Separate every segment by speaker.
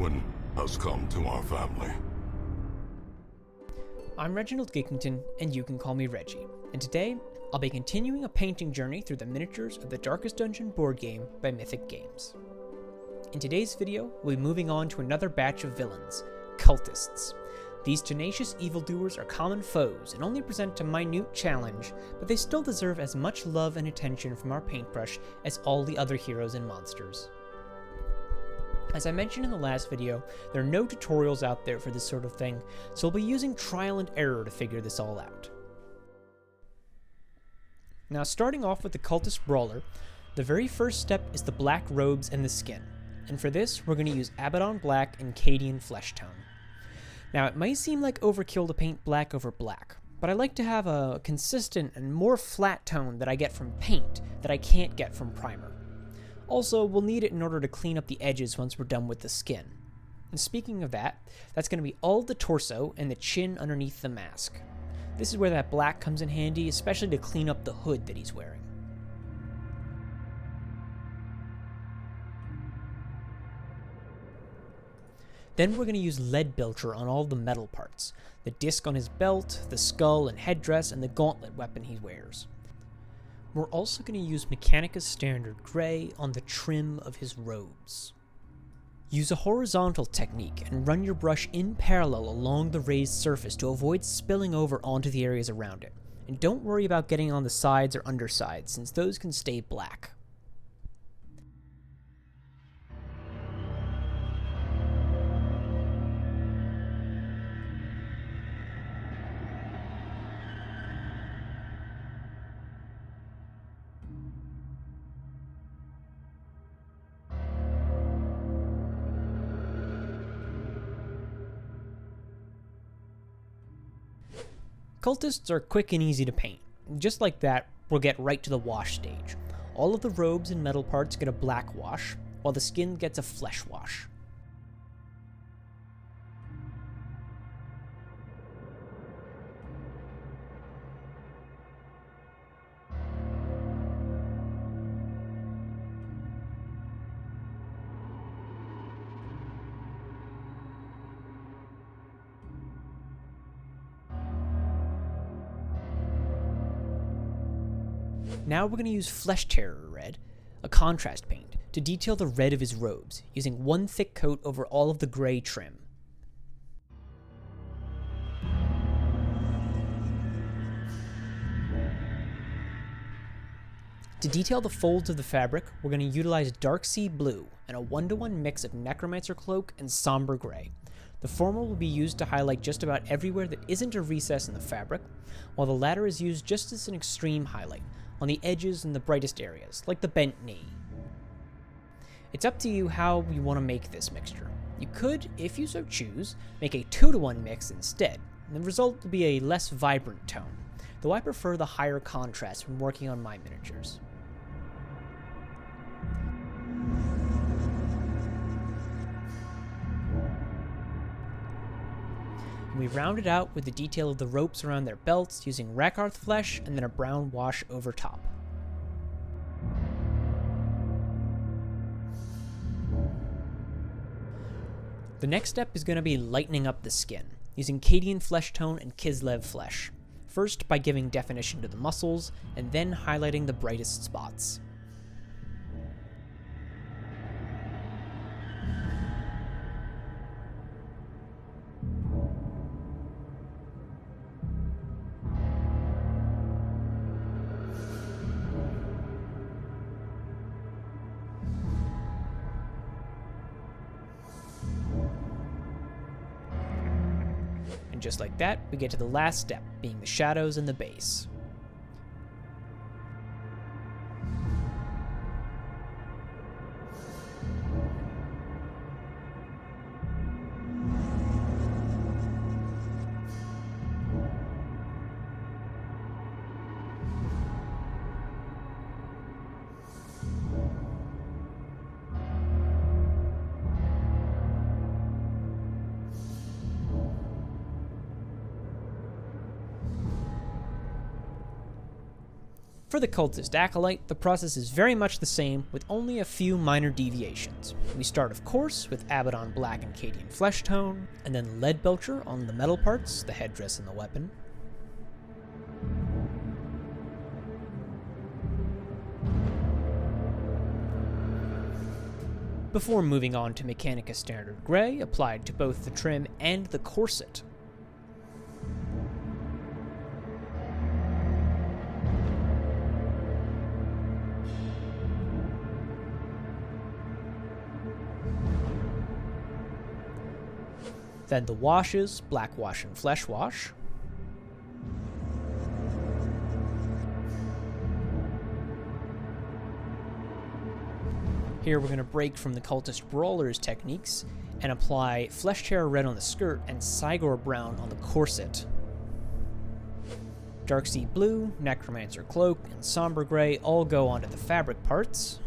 Speaker 1: ruin has come to our family.
Speaker 2: I'm Reginald Gickington, and you can call me Reggie, and today I'll be continuing a painting journey through the miniatures of the Darkest Dungeon board game by Mythic Games. In today's video, we'll be moving on to another batch of villains, Cultists. These tenacious evildoers are common foes and only present a minute challenge, but they still deserve as much love and attention from our paintbrush as all the other heroes and monsters. As I mentioned in the last video, there are no tutorials out there for this sort of thing, so we'll be using trial and error to figure this all out. Now, starting off with the Cultist Brawler, the very first step is the black robes and the skin, and for this we're going to use Abaddon Black and Cadian Flesh Tone. Now, it might seem like overkill to paint black over black, but I like to have a consistent and more flat tone that I get from paint that I can't get from primer. Also, we'll need it in order to clean up the edges once we're done with the skin. And speaking of that, that's going to be all the torso and the chin underneath the mask. This is where that black comes in handy, especially to clean up the hood that he's wearing. Then we're going to use Leadbelcher on all the metal parts, the disc on his belt, the skull and headdress, and the gauntlet weapon he wears. We're also going to use Mechanicus Standard Gray on the trim of his robes. Use a horizontal technique and run your brush in parallel along the raised surface to avoid spilling over onto the areas around it. And don't worry about getting on the sides or undersides, since those can stay black. Cultists are quick and easy to paint. Just like that, we'll get right to the wash stage. All of the robes and metal parts get a black wash, while the skin gets a flesh wash. Now we're going to use Flesh Terror Red, a contrast paint, to detail the red of his robes, using one thick coat over all of the gray trim. To detail the folds of the fabric, we're going to utilize Dark Sea Blue and a 1-to-1 mix of Necromancer Cloak and Somber Gray. The former will be used to highlight just about everywhere that isn't a recess in the fabric, while the latter is used just as an extreme highlight, on the edges and the brightest areas, like the bent knee. It's up to you how you want to make this mixture. You could, if you so choose, make a 2-to-1 mix instead, and the result will be a less vibrant tone, though I prefer the higher contrast when working on my miniatures. And we round it out with the detail of the ropes around their belts using Rakarth flesh and then a brown wash over top. The next step is going to be lightening up the skin, using Cadian Flesh Tone and Kislev Flesh, first by giving definition to the muscles, and then highlighting the brightest spots. And just like that, we get to the last step, being the shadows and the base. For the Cultist Acolyte, the process is very much the same, with only a few minor deviations. We start, of course, with Abaddon Black and Cadian Flesh Tone, and then Lead Belcher on the metal parts, the headdress and the weapon. Before moving on to Mechanica Standard Grey, applied to both the trim and the corset. Then the washes, Black Wash and Flesh Wash. Here we're going to break from the Cultist Brawler's techniques and apply Flesh Terror Red on the skirt and Cygor Brown on the corset. Darkseed Blue, Necromancer Cloak, and Somber Grey all go onto the fabric parts.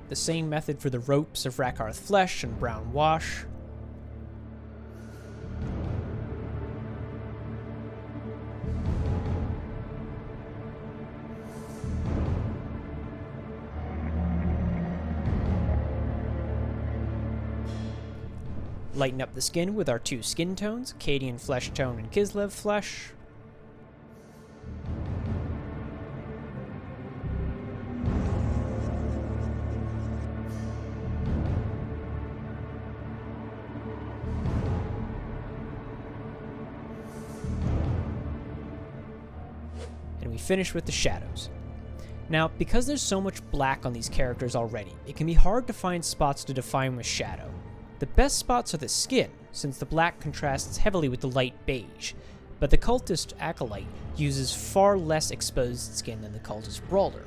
Speaker 2: The same method for the ropes of Rakarth Flesh and Brown Wash. Lighten up the skin with our two skin tones, Cadian Flesh Tone and Kislev Flesh. And we finish with the shadows. Now, because there's so much black on these characters already, it can be hard to find spots to define with shadow. The best spots are the skin, since the black contrasts heavily with the light beige, but the Cultist Acolyte uses far less exposed skin than the Cultist Brawler.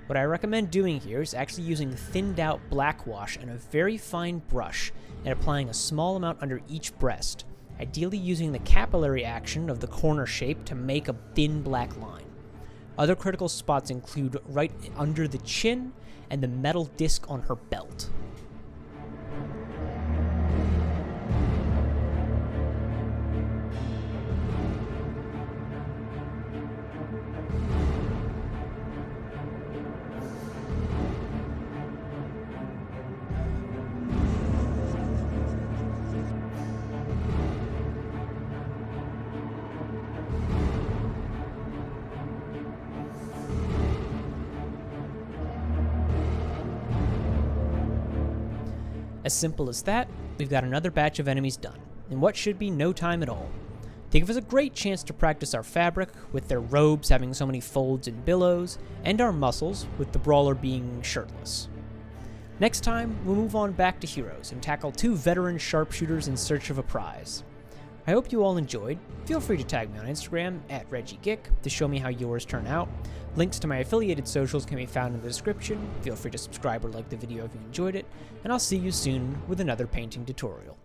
Speaker 2: What I recommend doing here is actually using thinned out black wash and a very fine brush, and applying a small amount under each breast, ideally using the capillary action of the corner shape to make a thin black line. Other critical spots include right under the chin and the metal disc on her belt. As simple as that, we've got another batch of enemies done, in what should be no time at all. They give us a great chance to practice our fabric, with their robes having so many folds and billows, and our muscles, with the Brawler being shirtless. Next time, we'll move on back to Heroes and tackle two veteran sharpshooters in search of a prize. I hope you all enjoyed. Feel free to tag me on Instagram @ReggieGick to show me how yours turn out. Links to my affiliated socials can be found in the description. Feel free to subscribe or like the video if you enjoyed it, and I'll see you soon with another painting tutorial.